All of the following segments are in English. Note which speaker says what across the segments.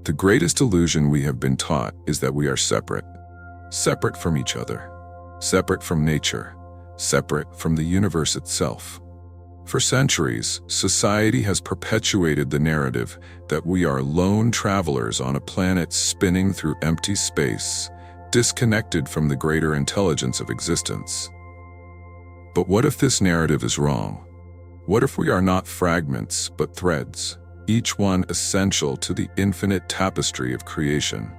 Speaker 1: The greatest illusion we have been taught is that we are separate. Separate from each other. Separate from nature. Separate from the universe itself. For centuries, society has perpetuated the narrative that we are lone travelers on a planet spinning through empty space, disconnected from the greater intelligence of existence. But what if this narrative is wrong? What if we are not fragments, but threads, each one essential to the infinite tapestry of creation?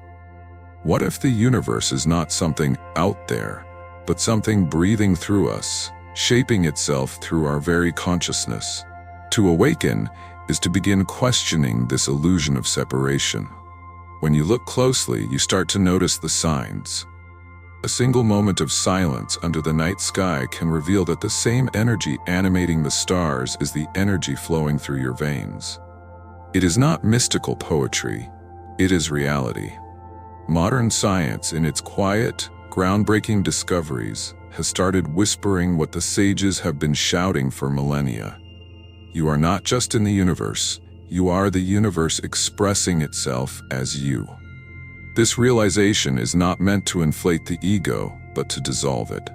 Speaker 1: What if the universe is not something out there, but something breathing through us, shaping itself through our very consciousness? To awaken is to begin questioning this illusion of separation. When you look closely, you start to notice the signs. A single moment of silence under the night sky can reveal that the same energy animating the stars is the energy flowing through your veins. It is not mystical poetry, it is reality. Modern science, in its quiet, groundbreaking discoveries, has started whispering what the sages have been shouting for millennia. You are not just in the universe, you are the universe expressing itself as you. This realization is not meant to inflate the ego, but to dissolve it.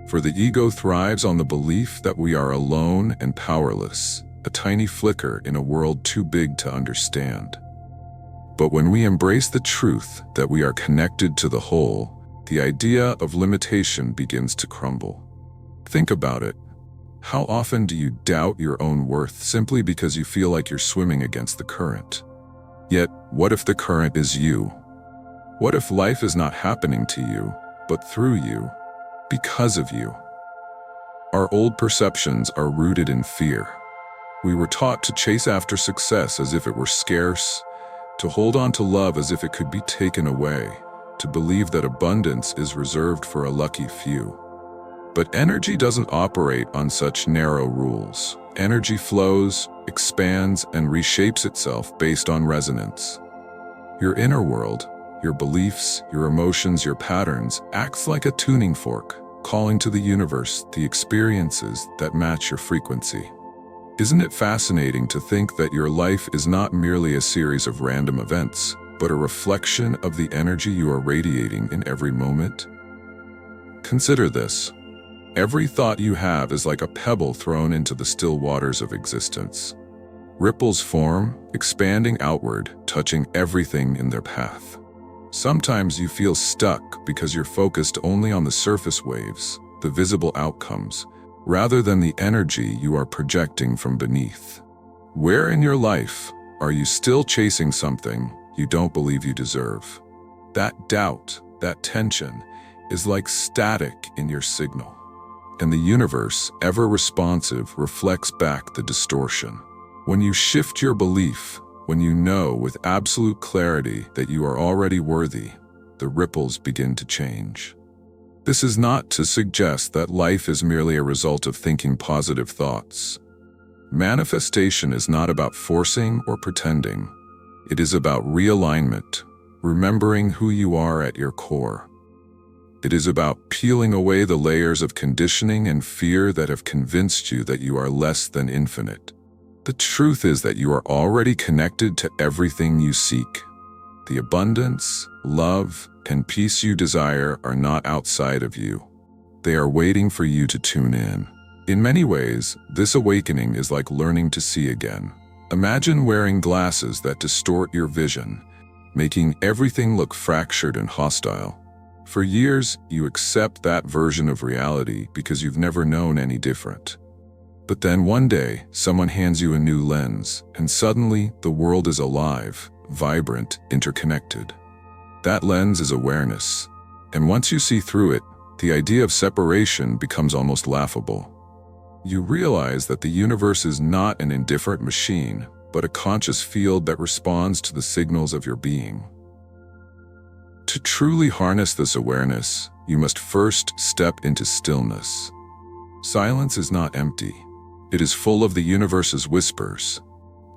Speaker 1: For the ego thrives on the belief that we are alone and powerless, a tiny flicker in a world too big to understand. But when we embrace the truth that we are connected to the whole, the idea of limitation begins to crumble. Think about it. How often do you doubt your own worth simply because you feel like you're swimming against the current? Yet, what if the current is you? What if life is not happening to you, but through you, because of you? Our old perceptions are rooted in fear. We were taught to chase after success as if it were scarce, to hold on to love as if it could be taken away, to believe that abundance is reserved for a lucky few. But energy doesn't operate on such narrow rules. Energy flows, expands, and reshapes itself based on resonance. Your inner world, your beliefs, your emotions, your patterns, acts like a tuning fork, calling to the universe the experiences that match your frequency. Isn't it fascinating to think that your life is not merely a series of random events, but a reflection of the energy you are radiating in every moment? Consider this. Every thought you have is like a pebble thrown into the still waters of existence. Ripples form, expanding outward, touching everything in their path. Sometimes you feel stuck because you're focused only on the surface waves, the visible outcomes, rather than the energy you are projecting from beneath. Where in your life are you still chasing something you don't believe you deserve? That doubt, that tension, is like static in your signal. And the universe, ever responsive, reflects back the distortion. When you shift your belief, when you know with absolute clarity that you are already worthy, the ripples begin to change. This is not to suggest that life is merely a result of thinking positive thoughts. Manifestation is not about forcing or pretending. It is about realignment, remembering who you are at your core. It is about peeling away the layers of conditioning and fear that have convinced you that you are less than infinite. The truth is that you are already connected to everything you seek. The abundance, love, and peace you desire are not outside of you. They are waiting for you to tune in. In many ways, this awakening is like learning to see again. Imagine wearing glasses that distort your vision, making everything look fractured and hostile. For years, you accept that version of reality because you've never known any different. But then one day, someone hands you a new lens, and suddenly the world is alive, vibrant, interconnected. That lens is awareness. And once you see through it, the idea of separation becomes almost laughable. You realize that the universe is not an indifferent machine, but a conscious field that responds to the signals of your being. To truly harness this awareness, you must first step into stillness. Silence is not empty. It is full of the universe's whispers.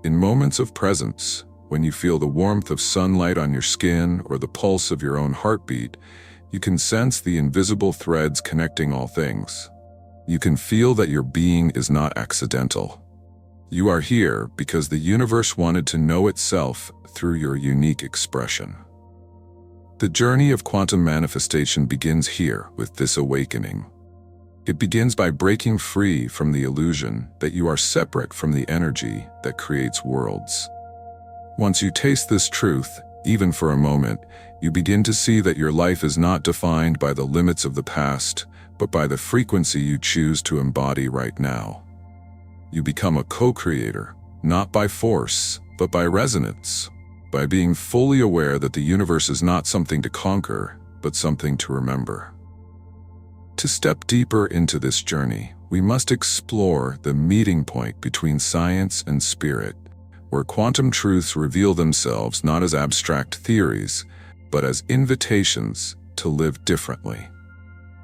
Speaker 1: In moments of presence, when you feel the warmth of sunlight on your skin or the pulse of your own heartbeat, you can sense the invisible threads connecting all things. You can feel that your being is not accidental. You are here because the universe wanted to know itself through your unique expression. The journey of quantum manifestation begins here with this awakening. It begins by breaking free from the illusion that you are separate from the energy that creates worlds. Once you taste this truth, even for a moment, you begin to see that your life is not defined by the limits of the past, but by the frequency you choose to embody right now. You become a co-creator, not by force, but by resonance, by being fully aware that the universe is not something to conquer, but something to remember. To step deeper into this journey, we must explore the meeting point between science and spirit, where quantum truths reveal themselves not as abstract theories, but as invitations to live differently.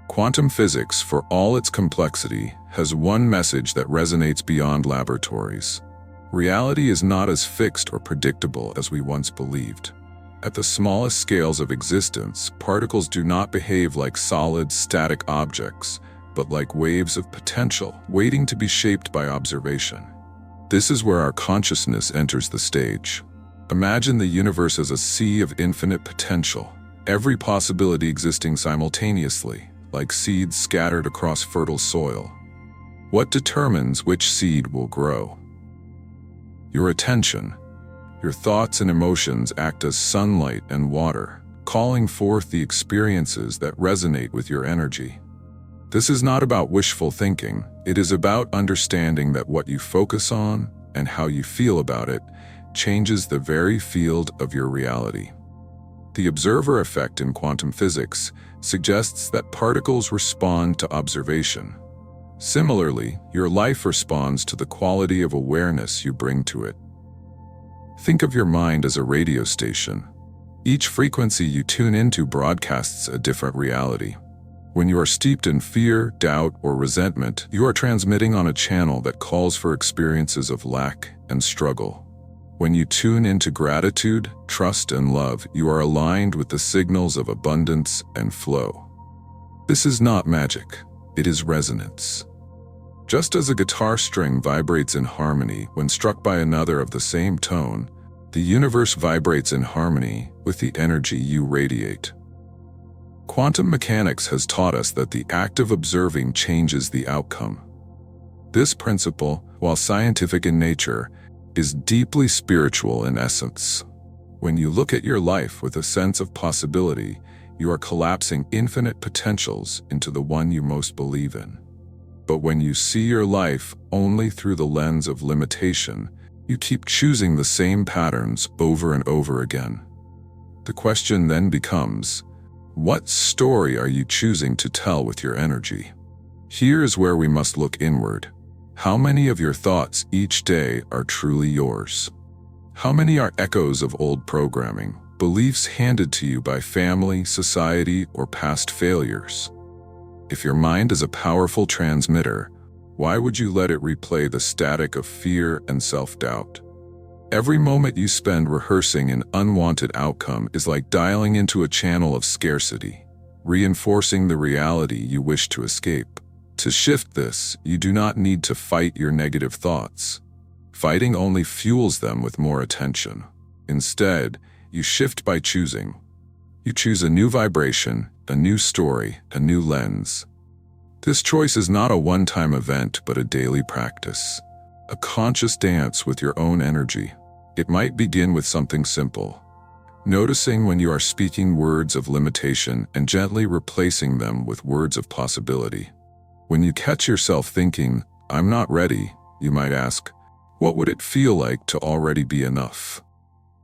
Speaker 1: Quantum physics, for all its complexity, has one message that resonates beyond laboratories. Reality is not as fixed or predictable as we once believed. At the smallest scales of existence, particles do not behave like solid, static objects, but like waves of potential, waiting to be shaped by observation. This is where our consciousness enters the stage. Imagine the universe as a sea of infinite potential, every possibility existing simultaneously, like seeds scattered across fertile soil. What determines which seed will grow? Your attention. Your thoughts and emotions act as sunlight and water, calling forth the experiences that resonate with your energy. This is not about wishful thinking. It is about understanding that what you focus on and how you feel about it changes the very field of your reality. The observer effect in quantum physics suggests that particles respond to observation. Similarly, your life responds to the quality of awareness you bring to it. Think of your mind as a radio station. Each frequency you tune into broadcasts a different reality. When you are steeped in fear, doubt, or resentment, you are transmitting on a channel that calls for experiences of lack and struggle. When you tune into gratitude, trust, and love, you are aligned with the signals of abundance and flow. This is not magic. It is resonance. Just as a guitar string vibrates in harmony when struck by another of the same tone, the universe vibrates in harmony with the energy you radiate. Quantum mechanics has taught us that the act of observing changes the outcome. This principle, while scientific in nature, is deeply spiritual in essence. When you look at your life with a sense of possibility, you are collapsing infinite potentials into the one you most believe in. But when you see your life only through the lens of limitation, you keep choosing the same patterns over and over again. The question then becomes, what story are you choosing to tell with your energy? Here is where we must look inward. How many of your thoughts each day are truly yours? How many are echoes of old programming, beliefs handed to you by family, society, or past failures? If your mind is a powerful transmitter, why would you let it replay the static of fear and self-doubt? Every moment you spend rehearsing an unwanted outcome is like dialing into a channel of scarcity, reinforcing the reality you wish to escape. To shift this, you do not need to fight your negative thoughts. Fighting only fuels them with more attention. Instead, you shift by choosing. You choose a new vibration, a new story, a new lens. This choice is not a one-time event, but a daily practice. A conscious dance with your own energy. It might begin with something simple. Noticing when you are speaking words of limitation and gently replacing them with words of possibility. When you catch yourself thinking, "I'm not ready," you might ask, what would it feel like to already be enough?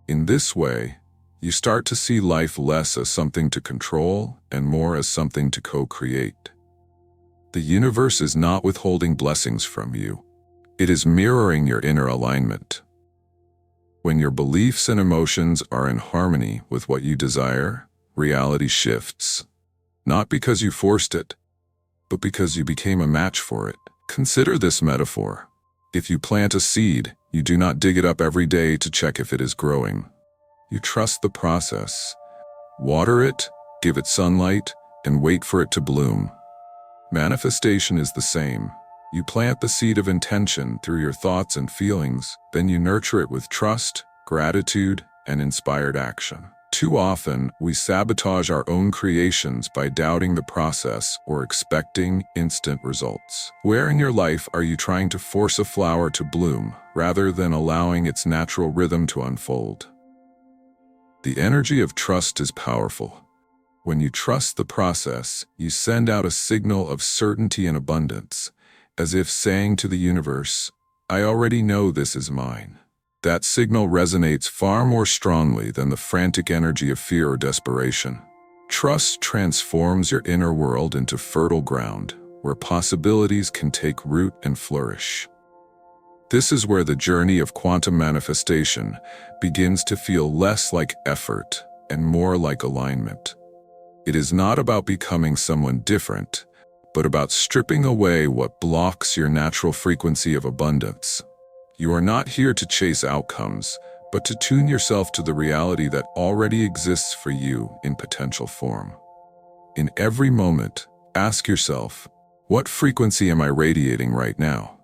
Speaker 1: In this way, you start to see life less as something to control and more as something to co-create. The universe is not withholding blessings from you. It is mirroring your inner alignment. When your beliefs and emotions are in harmony with what you desire, reality shifts. Not because you forced it, but because you became a match for it. Consider this metaphor. If you plant a seed, you do not dig it up every day to check if it is growing. You trust the process. Water it, give it sunlight, and wait for it to bloom. Manifestation is the same. You plant the seed of intention through your thoughts and feelings, then you nurture it with trust, gratitude, and inspired action. Too often, we sabotage our own creations by doubting the process or expecting instant results. Where in your life are you trying to force a flower to bloom, rather than allowing its natural rhythm to unfold? The energy of trust is powerful. When you trust the process, you send out a signal of certainty and abundance, as if saying to the universe, "I already know this is mine." That signal resonates far more strongly than the frantic energy of fear or desperation. Trust transforms your inner world into fertile ground, where possibilities can take root and flourish. This is where the journey of quantum manifestation begins to feel less like effort and more like alignment. It is not about becoming someone different, but about stripping away what blocks your natural frequency of abundance. You are not here to chase outcomes, but to tune yourself to the reality that already exists for you in potential form. In every moment, ask yourself, what frequency am I radiating right now?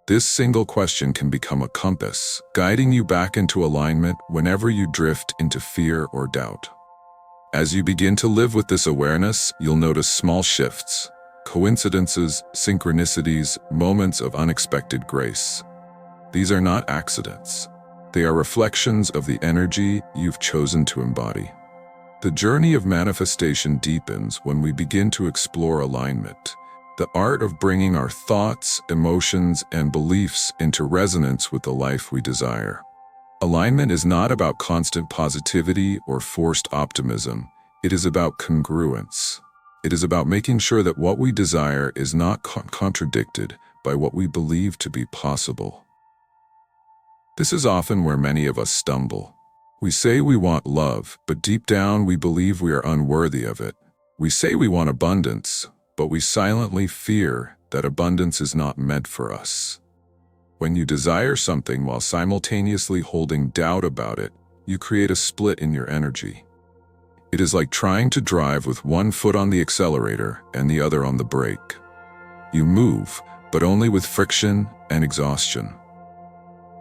Speaker 1: This single question can become a compass, guiding you back into alignment whenever you drift into fear or doubt. As you begin to live with this awareness, you'll notice small shifts, coincidences, synchronicities, moments of unexpected grace. These are not accidents. They are reflections of the energy you've chosen to embody. The journey of manifestation deepens when we begin to explore alignment, the art of bringing our thoughts, emotions, and beliefs into resonance with the life we desire. Alignment is not about constant positivity or forced optimism. It is about congruence. It is about making sure that what we desire is not contradicted by what we believe to be possible. This is often where many of us stumble. We say we want love, but deep down we believe we are unworthy of it. We say we want abundance, but we silently fear that abundance is not meant for us. When you desire something while simultaneously holding doubt about it, you create a split in your energy. It is like trying to drive with one foot on the accelerator and the other on the brake. You move, but only with friction and exhaustion.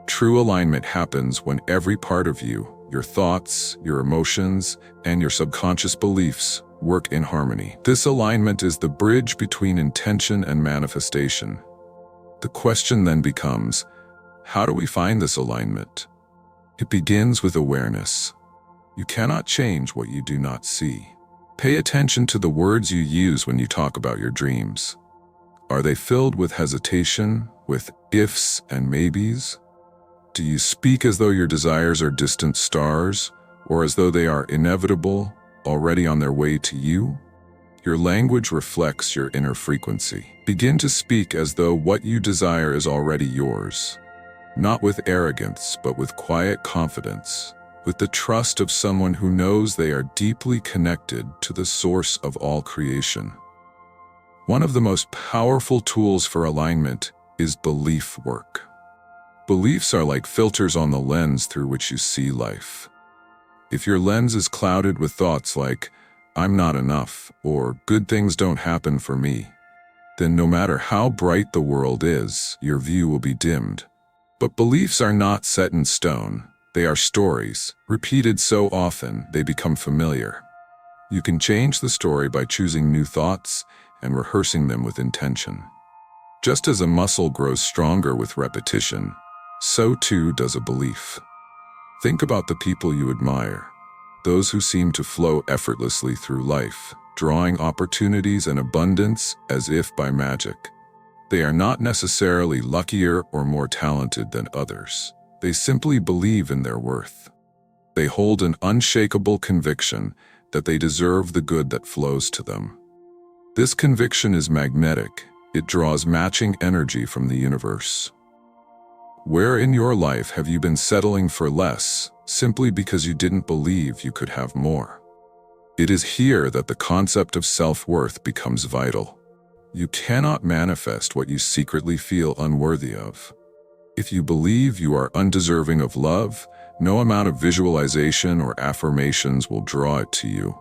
Speaker 1: True alignment happens when every part of you, your thoughts, your emotions, and your subconscious beliefs work in harmony. This alignment is the bridge between intention and manifestation. The question then becomes, how do we find this alignment? It begins with awareness. You cannot change what you do not see. Pay attention to the words you use when you talk about your dreams. Are they filled with hesitation, with ifs and maybes? Do you speak as though your desires are distant stars, or as though they are inevitable, already on their way to you? Your language reflects your inner frequency. Begin to speak as though what you desire is already yours. Not with arrogance, but with quiet confidence, with the trust of someone who knows they are deeply connected to the source of all creation. One of the most powerful tools for alignment is belief work. Beliefs are like filters on the lens through which you see life. If your lens is clouded with thoughts like, "I'm not enough," or "good things don't happen for me," then no matter how bright the world is, your view will be dimmed. But beliefs are not set in stone. They are stories, repeated so often they become familiar. You can change the story by choosing new thoughts and rehearsing them with intention. Just as a muscle grows stronger with repetition, so too does a belief. Think about the people you admire, those who seem to flow effortlessly through life, drawing opportunities and abundance as if by magic. They are not necessarily luckier or more talented than others. They simply believe in their worth. They hold an unshakable conviction that they deserve the good that flows to them. This conviction is magnetic. It draws matching energy from the universe. Where in your life have you been settling for less, simply because you didn't believe you could have more? It is here that the concept of self-worth becomes vital. You cannot manifest what you secretly feel unworthy of. If you believe you are undeserving of love, no amount of visualization or affirmations will draw it to you.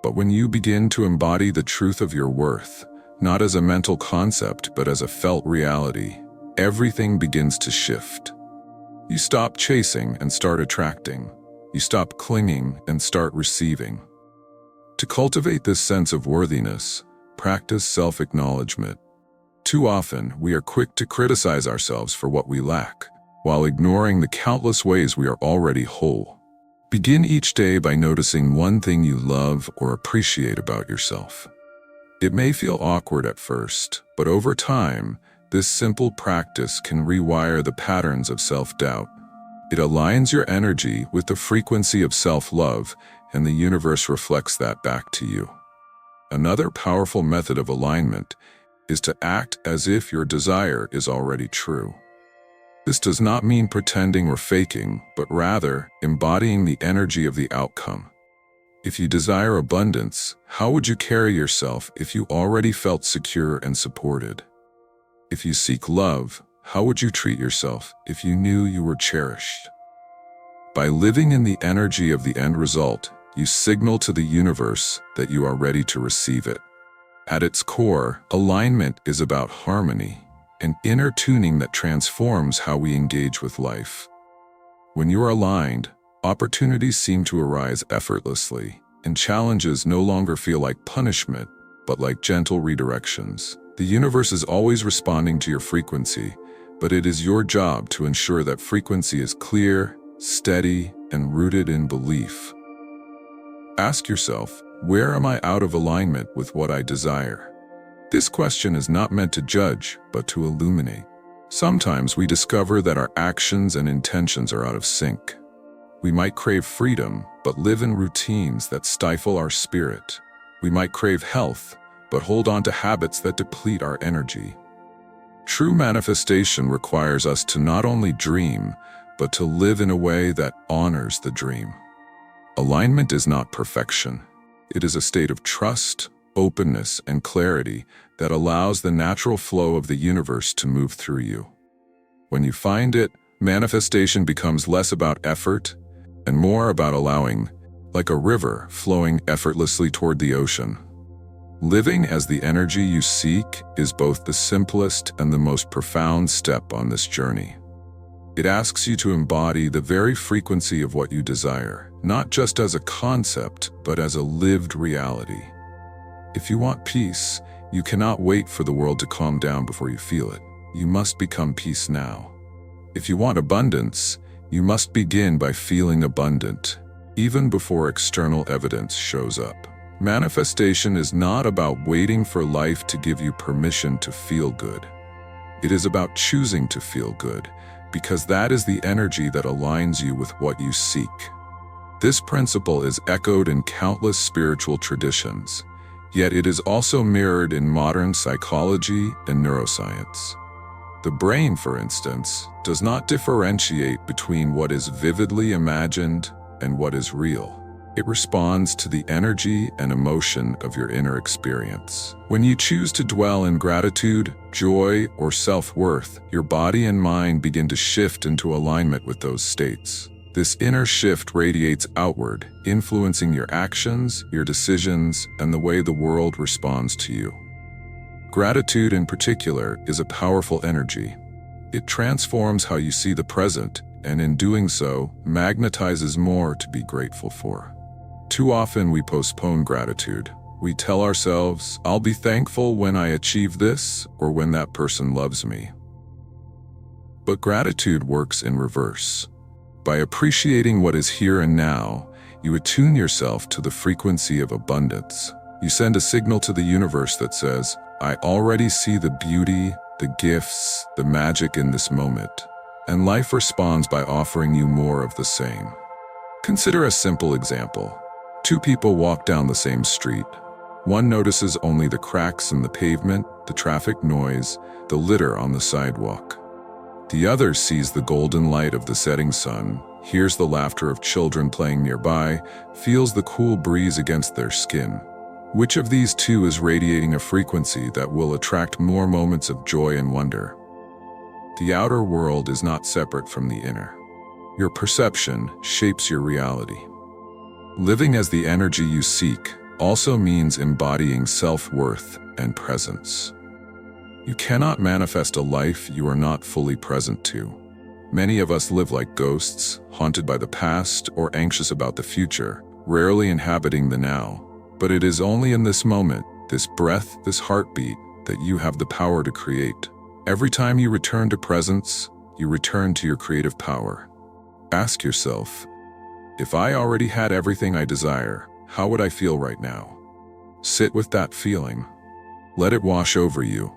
Speaker 1: But when you begin to embody the truth of your worth, not as a mental concept but as a felt reality, everything begins to shift. You stop chasing and start attracting. You stop clinging and start receiving. To cultivate this sense of worthiness, practice self-acknowledgement. Too often, we are quick to criticize ourselves for what we lack, while ignoring the countless ways we are already whole. Begin each day by noticing one thing you love or appreciate about yourself. It may feel awkward at first, but over time, this simple practice can rewire the patterns of self-doubt. It aligns your energy with the frequency of self-love, and the universe reflects that back to you. Another powerful method of alignment is to act as if your desire is already true. This does not mean pretending or faking, but rather embodying the energy of the outcome. If you desire abundance, how would you carry yourself if you already felt secure and supported? If you seek love, how would you treat yourself if you knew you were cherished? By living in the energy of the end result, you signal to the universe that you are ready to receive it. At its core, alignment is about harmony, an inner tuning that transforms how we engage with life. When you are aligned, opportunities seem to arise effortlessly, and challenges no longer feel like punishment, but like gentle redirections. The universe is always responding to your frequency, but it is your job to ensure that frequency is clear, steady, and rooted in belief. Ask yourself, where am I out of alignment with what I desire? This question is not meant to judge, but to illuminate. Sometimes we discover that our actions and intentions are out of sync. We might crave freedom, but live in routines that stifle our spirit. We might crave health, but hold on to habits that deplete our energy. True manifestation requires us to not only dream, but to live in a way that honors the dream. Alignment is not perfection. It is a state of trust, openness, and clarity that allows the natural flow of the universe to move through you. When you find it, manifestation becomes less about effort and more about allowing, like a river flowing effortlessly toward the ocean. Living as the energy you seek is both the simplest and the most profound step on this journey. It asks you to embody the very frequency of what you desire, not just as a concept, but as a lived reality. If you want peace, you cannot wait for the world to calm down before you feel it. You must become peace now. If you want abundance, you must begin by feeling abundant, even before external evidence shows up. Manifestation is not about waiting for life to give you permission to feel good. It is about choosing to feel good, because that is the energy that aligns you with what you seek. This principle is echoed in countless spiritual traditions, yet it is also mirrored in modern psychology and neuroscience. The brain, for instance, does not differentiate between what is vividly imagined and what is real. It responds to the energy and emotion of your inner experience. When you choose to dwell in gratitude, joy, or self-worth, your body and mind begin to shift into alignment with those states. This inner shift radiates outward, influencing your actions, your decisions, and the way the world responds to you. Gratitude, in particular, is a powerful energy. It transforms how you see the present, and in doing so, magnetizes more to be grateful for. Too often we postpone gratitude. We tell ourselves, I'll be thankful when I achieve this or when that person loves me. But gratitude works in reverse. By appreciating what is here and now, you attune yourself to the frequency of abundance. You send a signal to the universe that says, I already see the beauty, the gifts, the magic in this moment. And life responds by offering you more of the same. Consider a simple example. Two people walk down the same street. One notices only the cracks in the pavement, the traffic noise, the litter on the sidewalk. The other sees the golden light of the setting sun, hears the laughter of children playing nearby, feels the cool breeze against their skin. Which of these two is radiating a frequency that will attract more moments of joy and wonder? The outer world is not separate from the inner. Your perception shapes your reality. Living as the energy you seek also means embodying self-worth and presence. You cannot manifest a life you are not fully present to. Many of us live like ghosts, haunted by the past or anxious about the future, rarely inhabiting the now. But it is only in this moment, this breath, this heartbeat, that you have the power to create. Every time you return to presence, you return to your creative power. Ask yourself, if I already had everything I desire, how would I feel right now? Sit with that feeling. Let it wash over you.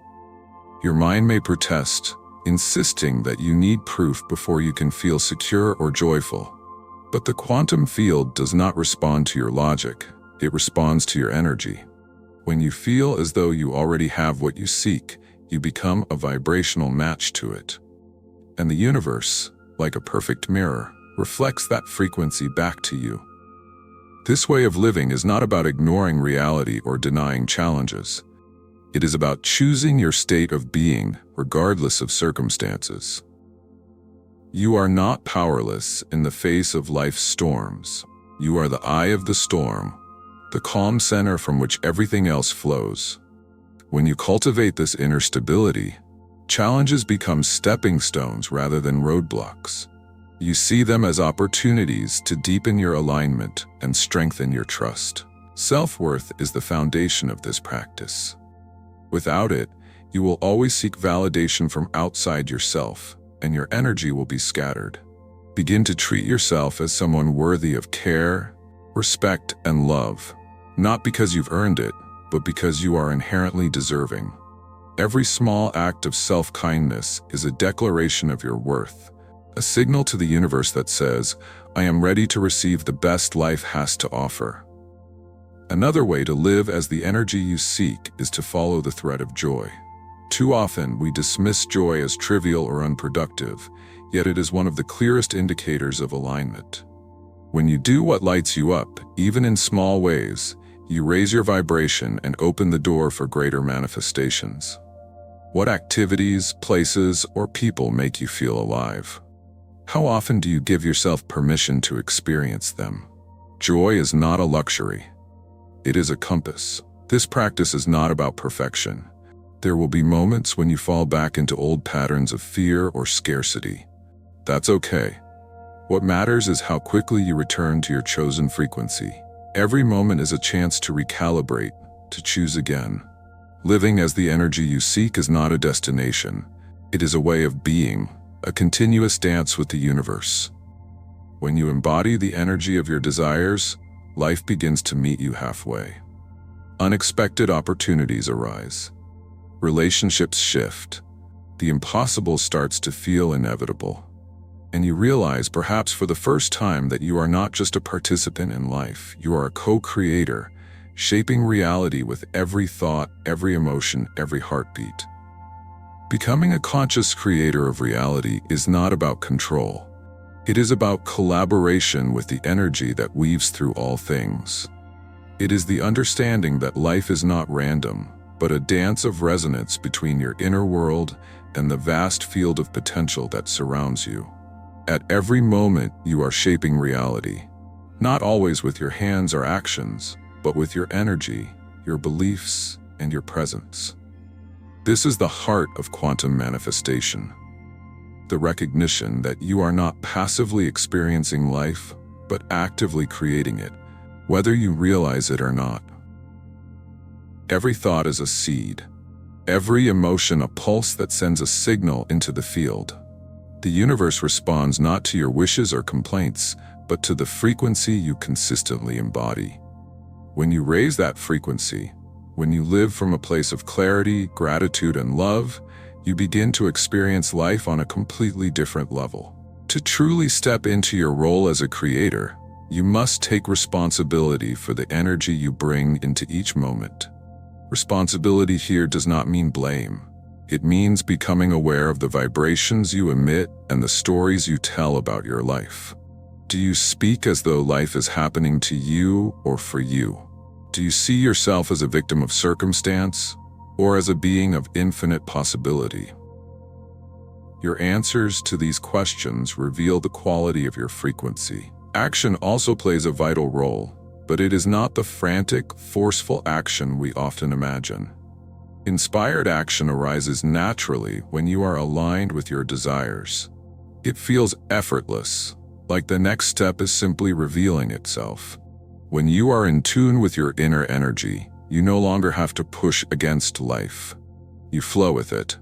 Speaker 1: Your mind may protest, insisting that you need proof before you can feel secure or joyful. But the quantum field does not respond to your logic, it responds to your energy. When you feel as though you already have what you seek, you become a vibrational match to it. And the universe, like a perfect mirror, reflects that frequency back to you. This way of living is not about ignoring reality or denying challenges. It is about choosing your state of being, regardless of circumstances. You are not powerless in the face of life's storms. You are the eye of the storm, the calm center from which everything else flows. When you cultivate this inner stability, challenges become stepping stones rather than roadblocks. You see them as opportunities to deepen your alignment and strengthen your trust. Self-worth is the foundation of this practice. Without it, you will always seek validation from outside yourself, and your energy will be scattered. Begin to treat yourself as someone worthy of care, respect, and love, not because you've earned it, but because you are inherently deserving. Every small act of self-kindness is a declaration of your worth, a signal to the universe that says, I am ready to receive the best life has to offer. Another way to live as the energy you seek is to follow the thread of joy. Too often, we dismiss joy as trivial or unproductive, yet it is one of the clearest indicators of alignment. When you do what lights you up, even in small ways, you raise your vibration and open the door for greater manifestations. What activities, places, or people make you feel alive? How often do you give yourself permission to experience them? Joy is not a luxury. It is a compass. This practice is not about perfection. There will be moments when you fall back into old patterns of fear or scarcity. That's okay. What matters is how quickly you return to your chosen frequency. Every moment is a chance to recalibrate, to choose again. Living as the energy you seek is not a destination. It is a way of being, a continuous dance with the universe. When you embody the energy of your desires, life begins to meet you halfway. Unexpected opportunities arise. Relationships shift. The impossible starts to feel inevitable. And you realize, perhaps for the first time, that you are not just a participant in life, you are a co-creator, shaping reality with every thought, every emotion, every heartbeat. Becoming a conscious creator of reality is not about control. It is about collaboration with the energy that weaves through all things. It is the understanding that life is not random, but a dance of resonance between your inner world and the vast field of potential that surrounds you. At every moment, you are shaping reality, not always with your hands or actions, but with your energy, your beliefs, and your presence. This is the heart of quantum manifestation. The recognition that you are not passively experiencing life, but actively creating it, whether you realize it or not. Every thought is a seed. Every emotion a pulse that sends a signal into the field. The universe responds not to your wishes or complaints, but to the frequency you consistently embody. When you raise that frequency, when you live from a place of clarity, gratitude, and love, you begin to experience life on a completely different level. To truly step into your role as a creator, you must take responsibility for the energy you bring into each moment. Responsibility here does not mean blame. It means becoming aware of the vibrations you emit and the stories you tell about your life. Do you speak as though life is happening to you or for you? Do you see yourself as a victim of circumstance or as a being of infinite possibility? Your answers to these questions reveal the quality of your frequency. Action also plays a vital role, but it is not the frantic, forceful action we often imagine. Inspired action arises naturally when you are aligned with your desires. It feels effortless, like the next step is simply revealing itself. When you are in tune with your inner energy, you no longer have to push against life. You flow with it.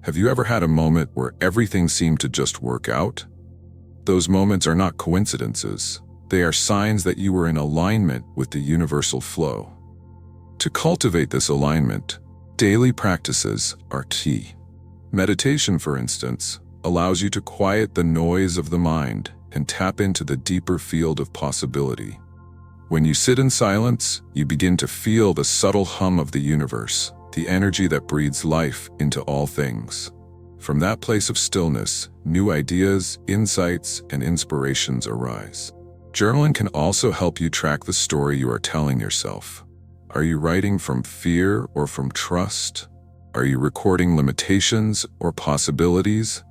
Speaker 1: Have you ever had a moment where everything seemed to just work out? Those moments are not coincidences. They are signs that you were in alignment with the universal flow. To cultivate this alignment, daily practices are key. Meditation, for instance, allows you to quiet the noise of the mind and tap into the deeper field of possibility. When you sit in silence, you begin to feel the subtle hum of the universe, the energy that breathes life into all things. From that place of stillness, new ideas, insights, and inspirations arise. Journaling can also help you track the story you are telling yourself. Are you writing from fear or from trust? Are you recording limitations or possibilities?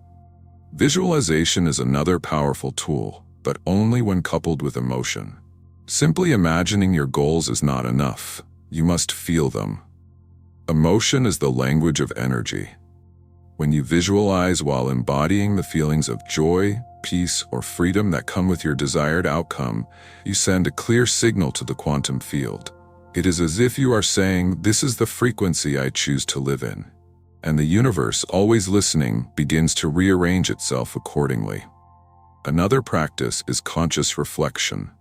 Speaker 1: Visualization is another powerful tool, but only when coupled with emotion. Simply imagining your goals is not enough. You must feel them. Emotion is the language of energy. When you visualize while embodying the feelings of joy, peace, or freedom that come with your desired outcome, you send a clear signal to the quantum field. It is as if you are saying, "This is the frequency I choose to live in." And the universe, always listening, begins to rearrange itself accordingly. Another practice is conscious reflection.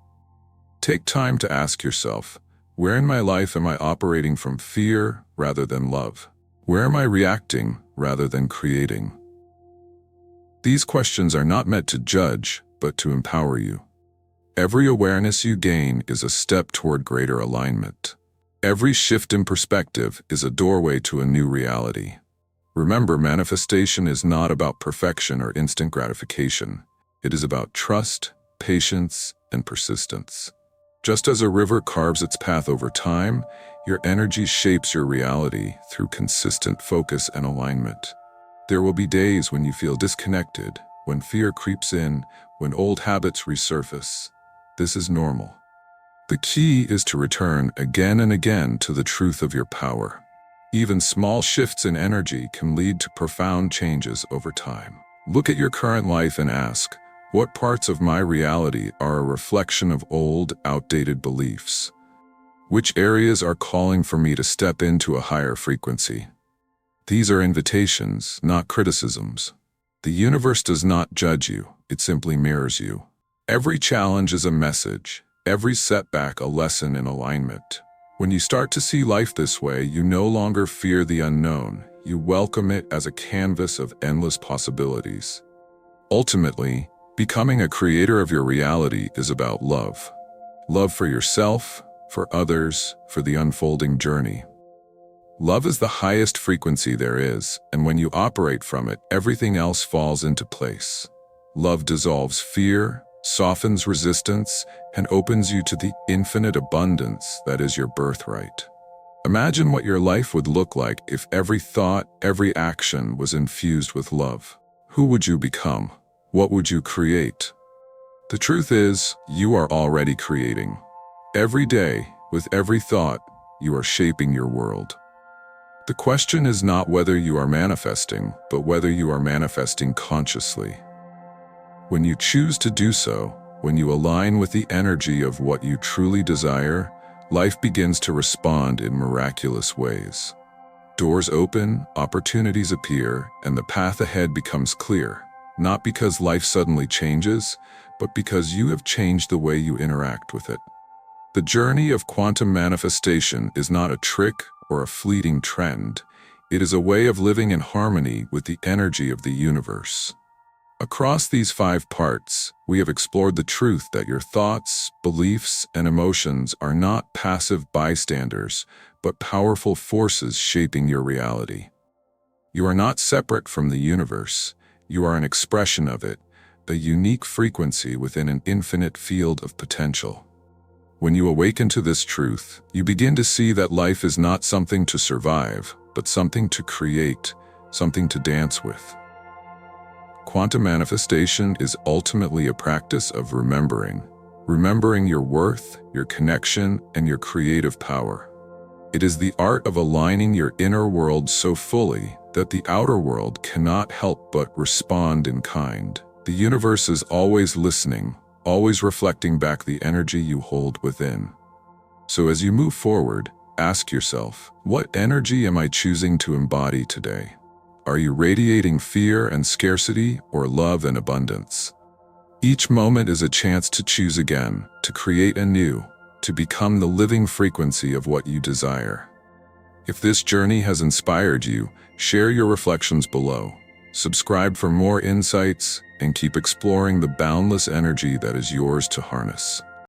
Speaker 1: Take time to ask yourself, where in my life am I operating from fear rather than love? Where am I reacting rather than creating? These questions are not meant to judge, but to empower you. Every awareness you gain is a step toward greater alignment. Every shift in perspective is a doorway to a new reality. Remember, manifestation is not about perfection or instant gratification. It is about trust, patience, and persistence. Just as a river carves its path over time, your energy shapes your reality through consistent focus and alignment. There will be days when you feel disconnected, when fear creeps in, when old habits resurface. This is normal. The key is to return again and again to the truth of your power. Even small shifts in energy can lead to profound changes over time. Look at your current life and ask, what parts of my reality are a reflection of old, outdated beliefs? Which areas are calling for me to step into a higher frequency? These are invitations, not criticisms. The universe does not judge you, it simply mirrors you. Every challenge is a message, every setback a lesson in alignment. When you start to see life this way, you no longer fear the unknown. You welcome it as a canvas of endless possibilities. Ultimately, becoming a creator of your reality is about love. Love for yourself, for others, for the unfolding journey. Love is the highest frequency there is, and when you operate from it, everything else falls into place. Love dissolves fear, softens resistance, and opens you to the infinite abundance that is your birthright. Imagine what your life would look like if every thought, every action was infused with love. Who would you become? What would you create? The truth is, you are already creating. Every day, with every thought, you are shaping your world. The question is not whether you are manifesting, but whether you are manifesting consciously. When you choose to do so, when you align with the energy of what you truly desire, life begins to respond in miraculous ways. Doors open, opportunities appear, and the path ahead becomes clear. Not because life suddenly changes, but because you have changed the way you interact with it. The journey of quantum manifestation is not a trick or a fleeting trend. It is a way of living in harmony with the energy of the universe. Across these 5 parts, we have explored the truth that your thoughts, beliefs, and emotions are not passive bystanders, but powerful forces shaping your reality. You are not separate from the universe. You are an expression of it, a unique frequency within an infinite field of potential. When you awaken to this truth, you begin to see that life is not something to survive, but something to create, something to dance with. Quantum manifestation is ultimately a practice of remembering your worth, your connection, and your creative power. It is the art of aligning your inner world so fully that the outer world cannot help but respond in kind. The universe is always listening, always reflecting back the energy you hold within. So as you move forward, ask yourself, what energy am I choosing to embody today? Are you radiating fear and scarcity or love and abundance? Each moment is a chance to choose again, to create anew, to become the living frequency of what you desire. If this journey has inspired you, share your reflections below. Subscribe for more insights and keep exploring the boundless energy that is yours to harness.